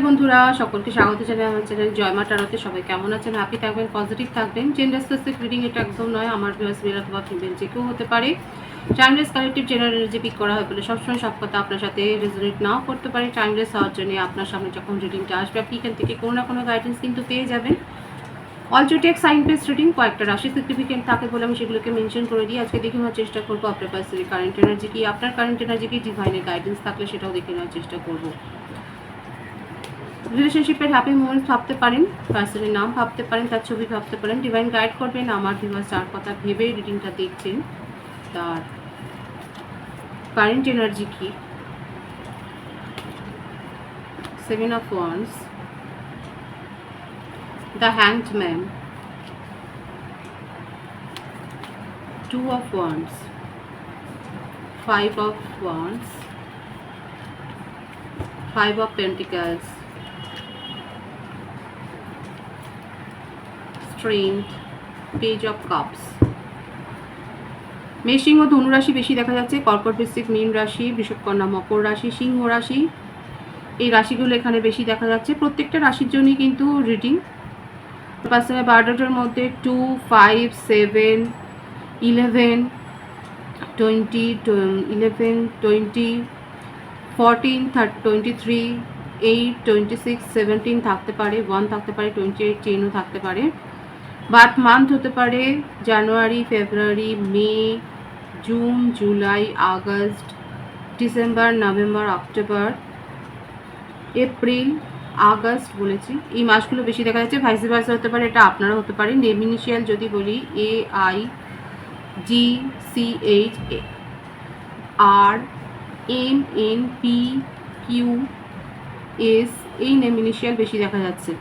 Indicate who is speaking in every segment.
Speaker 1: বন্ধুরা, সকলকে স্বাগত জানাই আমার চ্যানেল জয় মা টারোতে। সবাই কেমন আছেন? হ্যাপি থাকবেন, পজিটিভ থাকবেন। জেন্ডার স্পেসিফিক রিডিং এটা একদম নয়, আমার ভিউয়ার্স মেল অথবা ফিমেল যে কেউ হতে পারে। Timeless collective general energy pick করা হয় বলে সবসময় সব কথা আপনার সাথে রেজোনেট নাও করতে পারে। টাইমলেস হওয়ার জন্য আপনার সামনে যখন রিডিংটা আসবে আপনি এখান থেকে কোনো না কোনো গাইডেন্স কিন্তু পেয়ে যাবেন। অল জোটেক সাইন বেস রিডিং, কয়েকটা রাশি সিগনিফিকেন্ট থাকে বলে আমি সেগুলোকে মেনশন করে দিই। আজকে দেখে নেওয়ার চেষ্টা করবো আপনার পার্সোনাল কারেন্ট এনার্জি কি, আপনার কারেন্ট এনার্জি কি, ডিভাইনের গাইডেন্স থাকলে সেটাও দেখে নেওয়ার চেষ্টা করবো। রিলেশনশিপের হ্যাপি মোমেন্টস ভাবতে পারেন, পার্সনের নাম ভাবতে পারেন, তার ছবি ভাবতে পারেন। ডিভাইন গাইড করবেন আমার ভিউয়ার্স যার কথা ভেবে রিডিংটা দেখছেন তার কারেন্ট এনার্জি কি। 7 of Wands, the Hanged Man, 2 of Wands, 5 of Wands, 5 of Pentacles, Strength, Page of Cups। মেষ ও ধনু রাশি বেশি দেখা যাচ্ছে, কর্কট বৃশ্চিক মীন রাশি, বৃষভ কন্যা মকর রাশি, সিংহ রাশি, এই রাশিগুলো এখানে বেশি দেখা যাচ্ছে। প্রত্যেকটা রাশির জন্যই কিন্তু রিডিং পার্সোনাল বায়োডাটার মধ্যে 2, 5, 7, 11, 20, 11, 20, 14, 23, 8, 26, 17 থাকতে পারে, 1 থাকতে পারে, 28, 10ও থাকতে পারে। বার্থ মান্থ হতে পারে January, February, May, June, July, August, December, November, October, April, August বলেছি, এই মাসগুলো বেশি দেখা যাচ্ছে। ভাইস ভার্সা হতে পারে, এটা আপনারা হতে পারে। নেম ইনিশিয়াল যদি বলি AI, GCH, R, MNPQS, এই নেম ইনিশিয়াল বেশি দেখা যাচ্ছে।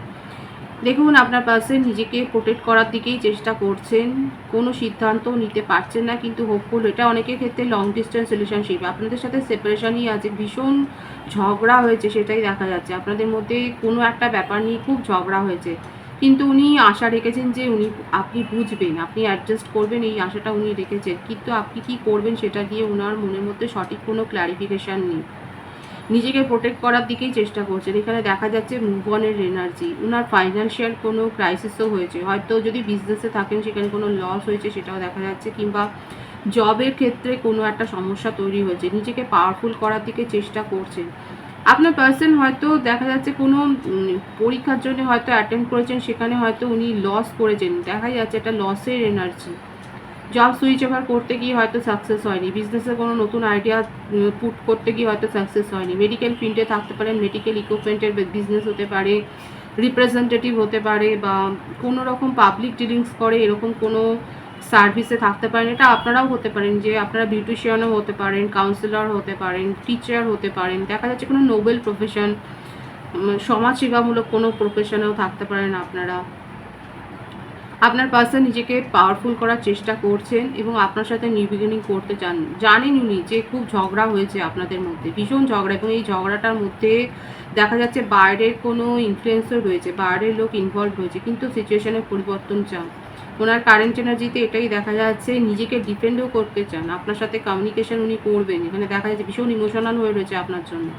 Speaker 1: দেখুন আপনার পাশে নিজেকে প্রোটেক্ট করার দিকেই চেষ্টা করছেন, কোনো সিদ্ধান্ত নিতে পারছেন না, কিন্তু হোপফুল। এটা অনেকের ক্ষেত্রে লং ডিস্টেন্স রিলেশনশিপ, আপনাদের সাথে সেপারেশনই আছে, ভীষণ ঝগড়া হয়েছে সেটাই দেখা যাচ্ছে। আপনাদের মধ্যে কোনো একটা ব্যাপার নিয়ে খুব ঝগড়া হয়েছে, কিন্তু উনি আশা রেখেছেন যে আপনি বুঝবেন, আপনি অ্যাডজাস্ট করবেন, এই আশাটা উনি রেখেছেন। কিন্তু আপনি কি করবেন সেটা দিয়ে ওনার মনের মধ্যে সঠিক কোনো ক্ল্যারিফিকেশান নেই। নিজেকে প্রোটেক্ট করার দিকেই চেষ্টা করছেন। এখানে দেখা যাচ্ছে মুভ অনের এনার্জি। ওনার ফাইন্যান্সিয়াল কোনো ক্রাইসিসও হয়েছে, হয়তো যদি বিজনেসে থাকেন সেখানে কোনো লস হয়েছে সেটাও দেখা যাচ্ছে, কিংবা জবের ক্ষেত্রে কোনো একটা সমস্যা তৈরি হয়েছে। নিজেকে পাওয়ারফুল করার দিকে চেষ্টা করছেন। আপনার পার্সন হয়তো দেখা যাচ্ছে কোনো পরীক্ষার জন্য হয়তো অ্যাটেন্ড করেছেন, সেখানে হয়তো উনি লস করেছেন, দেখা যাচ্ছে একটা লসের এনার্জি। জব সুইচ ওভার করতে গিয়ে হয়তো সাকসেস হয়নি, বিজনেসে কোনো নতুন আইডিয়া পুট করতে গিয়ে হয়তো সাকসেস হয়নি। মেডিকেল ফিল্ডে থাকতে পারেন, মেডিকেল ইকুইপমেন্টের বিজনেস হতে পারে, রিপ্রেজেন্টেটিভ হতে পারে, বা কোনো রকম পাবলিক ডিলিংস করে এরকম কোনো সার্ভিসে থাকতে পারেন। এটা আপনারাও হতে পারেন, যে আপনারা বিউটিশিয়ানও হতে পারেন, কাউন্সিলর হতে পারেন, টিচার হতে পারেন। দেখা যাচ্ছে কোনো নোবেল প্রফেশন, সমাজসেবামূলক কোনো প্রফেশনেও থাকতে পারেন আপনারা। আপনার পার্সন নিজেকে পাওয়ারফুল করার চেষ্টা করছেন এবং আপনার সাথে নিউ বিগিনিং করতে চান। জানেন উনি যে খুব ঝগড়া হয়েছে আপনাদের মধ্যে, ভীষণ ঝগড়া, এবং এই ঝগড়াটার মধ্যে দেখা যাচ্ছে বাইরের কোনো ইনফ্লুয়েন্সও রয়েছে, বাইরের লোক ইনভলভ হয়েছে, কিন্তু সিচুয়েশনের পরিবর্তন চান। ওনার কারেন্ট এনার্জিতে এটাই দেখা যাচ্ছে, নিজেকে ডিপেন্ডও করতে চান, আপনার সাথে কমিউনিকেশন উনি করবেন। এখানে দেখা যাচ্ছে ভীষণ ইমোশনাল হয়ে রয়েছে আপনার জন্য,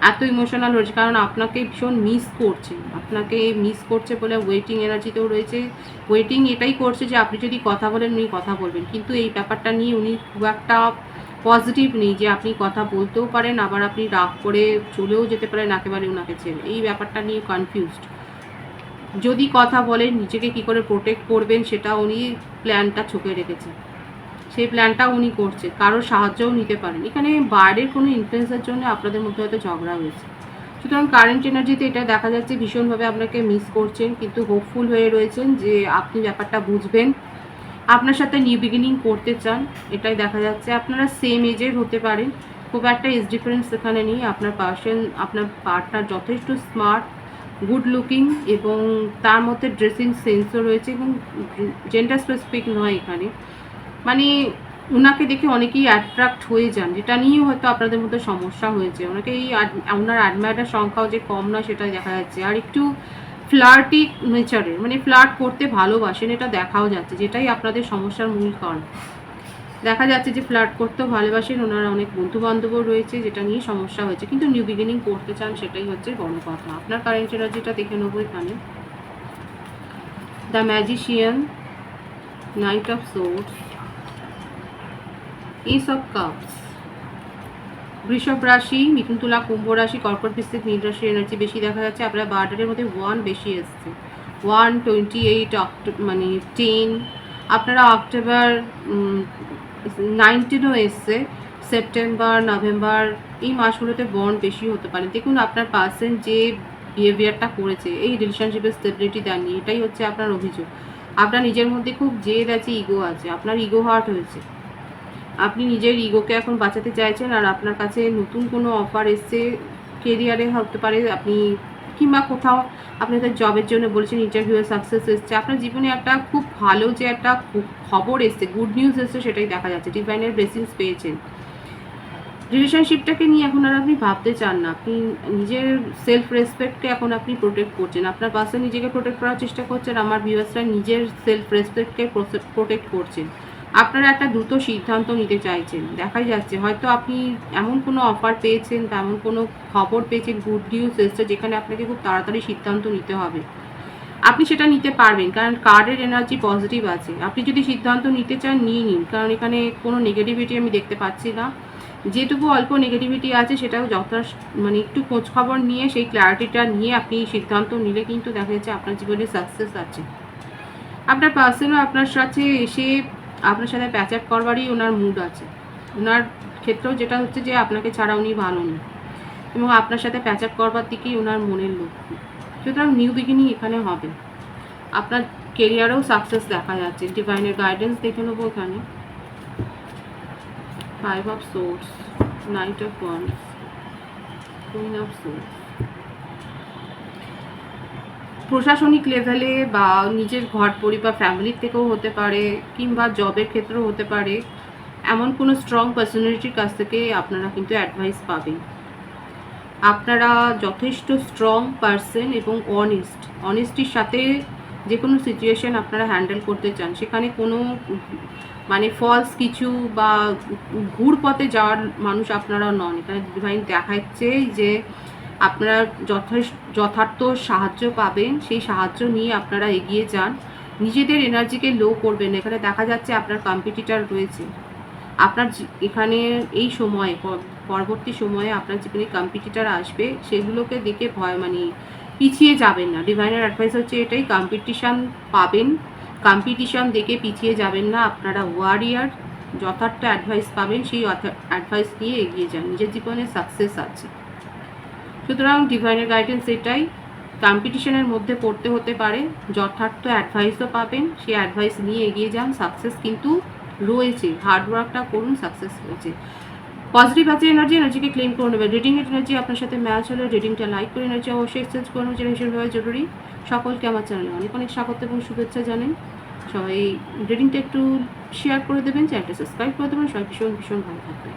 Speaker 1: এত ইমোশনাল হয়েছে কারণ আপনাকে ভীষণ মিস করছে, আপনাকে মিস করছে বলে ওয়েটিং এনার্জিতেও রয়েছে। ওয়েটিং এটাই করছে যে আপনি যদি কথা বলেন উনি কথা বলবেন, কিন্তু এই ব্যাপারটা নিয়ে উনি খুব একটা পজিটিভ নেই যে আপনি কথা বলতেও পারেন, আবার আপনি রাগ করে চলেও যেতে পারেন একেবারে ওনাকে ছেড়ে। এই ব্যাপারটা নিয়ে কনফিউজড। যদি কথা বলেন নিজেকে কি করে প্রোটেক্ট করবেন সেটা উনি প্ল্যানটা ছকে রেখেছে, সেই প্ল্যানটা উনি করছে, কারোর সাহায্যও নিতে পারেন। এখানে বাইরের কোনো ইনফ্লুয়েন্সের জন্য আপনাদের মধ্যে হয়তো ঝগড়া হয়েছে। সুতরাং কারেন্ট এনার্জিতে এটা দেখা যাচ্ছে ভীষণভাবে আপনাকে মিস করছেন, কিন্তু হোপফুল হয়ে রয়েছেন যে আপনি ব্যাপারটা বুঝবেন, আপনার সাথে নিউ বিগিনিং করতে চান, এটাই দেখা যাচ্ছে। আপনারা সেম এজের হতে পারেন, খুব একটা এজ ডিফারেন্স এখানে নেই। আপনার পার্টনার যথেষ্ট স্মার্ট, গুড লুকিং, এবং তার মধ্যে ড্রেসিং সেন্সও রয়েছে, এবং জেন্ডার স্পেসিফিক নয় এখানে, মানে ওনাকে দেখে অনেকেই অ্যাট্রাক্ট হয়ে যান, যেটা নিয়েও হয়তো আপনাদের মধ্যে সমস্যা হয়েছে। ওনাকে ওনার অ্যাডমায়ারের সংখ্যাও যে কম নয় সেটাই দেখা যাচ্ছে। আর একটু ফ্লার্টি নেচারের, মানে ফ্লার্ট করতে ভালোবাসেন, এটা দেখাও যাচ্ছে, যেটাই আপনাদের সমস্যার মূল কারণ। দেখা যাচ্ছে যে ফ্লার্ট করতেও ভালোবাসেন, ওনার অনেক বন্ধু বান্ধবও রয়েছে, যেটা নিয়ে সমস্যা হয়েছে, কিন্তু নিউ বিগিনিং করতে চান, সেটাই হচ্ছে বড় কথা। আপনার কারেন্ট এনার্জিটা দেখে নেবো এখানে। The magician, knight of swords, ace of cups. বৃষভ রাশি, মিথুন, তুলা, কুম্ভ রাশি, কর্কট, বৃশ্চিক, মীন রাশির এনার্জি বেশি দেখা যাচ্ছে। আপনার বার্ডারের মধ্যে 1 বেশি এসছে, 128 মানে 10। আপনারা অক্টোবর 19ও এসছে, সেপ্টেম্বর, নভেম্বর, এই মাসগুলোতে বন্ড বেশি হতে পারে। দেখুন আপনার পার্সন যে বিহেভিয়ারটা করেছে, এই রিলেশনশিপের স্টেবিলিটি দেননি, এটাই হচ্ছে আপনার অভিযোগ। আপনার নিজের মধ্যে খুব জেদ আছে, ইগো আছে, আপনার ইগো হার্ট হয়েছে, আপনি নিজের ইগোকে এখন বাঁচাতে চাইছেন। আর আপনার কাছে নতুন কোনো অফার এসছে, কেরিয়ারে হতে পারে আপনি, কিংবা কোথাও আপনাদের জবের জন্য বলেছেন, ইন্টারভিউয়ে সাকসেস এসছে। আপনার জীবনে একটা খুব ভালো যে একটা খবর এসছে, গুড নিউজ এসছে, সেটাই দেখা যাচ্ছে। ডিভাইনের ব্লেসিংস পেয়েছেন। রিলেশনশিপটাকে নিয়ে এখন আর আপনি ভাবতে চান না, আপনি নিজের সেলফ রেসপেক্টকে এখন আপনি প্রোটেক্ট করছেন, আপনার পাশে নিজেকে প্রোটেক্ট করার চেষ্টা করছেন, আমার ভিউয়ার্সরা নিজের সেলফ রেসপেক্টকে প্রোটেক্ট করছেন। আপনারা একটা দ্রুত সিদ্ধান্ত নিতে চাইছেন, দেখাই যাচ্ছে হয়তো আপনি এমন কোনো অফার পেয়েছেন বা এমন কোনো খবর পেয়েছেন, গুড নিউজ এসছে, যেখানে আপনাকে খুব তাড়াতাড়ি সিদ্ধান্ত নিতে হবে। আপনি সেটা নিতে পারবেন, কারণ কার্ডের এনার্জি পজিটিভ আছে। আপনি যদি সিদ্ধান্ত নিতে চান, নিয়ে নিন, কারণ এখানে কোনো নেগেটিভিটি আমি দেখতে পাচ্ছি না। যেটুকু অল্প নেগেটিভিটি আছে সেটাও মানে একটু খোঁজখবর নিয়ে, সেই ক্ল্যারিটিটা নিয়ে আপনি সিদ্ধান্ত নিলে কিন্তু দেখা যাচ্ছে আপনার জীবনে সাকসেস আছে। আপনার পার্সনও আপনার সাথে এসে আপনার সাথে প্যাচ আপ করবারই ওনার মুড আছে। ওনার ক্ষেত্রেও যেটা হচ্ছে যে আপনাকে ছাড়া উনি ভালো নেই, এবং আপনার সাথে প্যাচ আপ করবার দিকেই ওনার মনের লক্ষ্য। সুতরাং নিউ বিগিনিং এখানে হবে, আপনার কেরিয়ারেও সাকসেস দেখা যাচ্ছে। ডিভাইনের গাইডেন্স দেখে নেবো এখানে। 5 of swords, Knight of wands, Queen of swords। প্রশাসনিক লেভেলে বা নিজের ঘর পরিবার ফ্যামিলির থেকেও হতে পারে, কিংবা জবের ক্ষেত্রেও হতে পারে, এমন কোনো স্ট্রং পার্সোনালিটির কাছ থেকে আপনারা কিন্তু অ্যাডভাইস পাবেন। আপনারা যথেষ্ট স্ট্রং পার্সন এবং অনেস্টির সাথে যে কোনো সিচুয়েশন আপনারা হ্যান্ডেল করতে চান, সেখানে কোনো মানে ফলস কিছু বা ঘুর পথে যাওয়ার মানুষ আপনারা নন। এখানে ডিভাইন দেখাচ্ছে যে আপনারা যথার্থ সাহায্য পাবেন, সেই সাহায্য নিয়ে আপনারা এগিয়ে যান, নিজেদের এনার্জিকে লো করবেন। এখানে দেখা যাচ্ছে আপনার কম্পিটিটর রয়েছে, আপনার এখানে এই সময়ে পরবর্তী সময়ে আপনার জীবনে কম্পিটিটর আসবে, সেগুলোকে দেখে ভয় মানে পিছিয়ে যাবেন না। ডিভাইনের অ্যাডভাইস হচ্ছে এটাই, কম্পিটিশান পাবেন, কম্পিটিশান দেখে পিছিয়ে যাবেন না, আপনারা ওয়ারিয়ার, যথার্থ অ্যাডভাইস পাবেন, সেই অ্যাডভাইস নিয়ে এগিয়ে যান, নিজের জীবনে সাকসেস আছে। সুতরাং ডিভাইনের গাইডেন্স এটাই, কম্পিটিশনের মধ্যে পড়তে হতে পারে, যথার্থ অ্যাডভাইসও পাবেন, সেই অ্যাডভাইস নিয়ে এগিয়ে যান, সাকসেস কিন্তু রয়েছে, হার্ডওয়ার্কটা করুন, সাকসেস রয়েছে। পজিটিভ আছে এনার্জিকে ক্লেম করে নেবে। রিডিংয়ের এনার্জি আপনার সাথে ম্যাচ হলে রিডিংটা লাইক করে এনার্জি অবশ্যই এক্সচেঞ্জ করে নেবে, যেটা ভীষণভাবে জরুরি। সকলকে আমার চ্যানেলে অনেক অনেক স্বাগত এবং শুভেচ্ছা জানেন। সবাই রিডিংটা একটু শেয়ার করে দেবেন, চ্যানেলটা সাবস্ক্রাইব করে দেবেন, সবাই ভীষণ ভীষণ ভালো থাকবেন।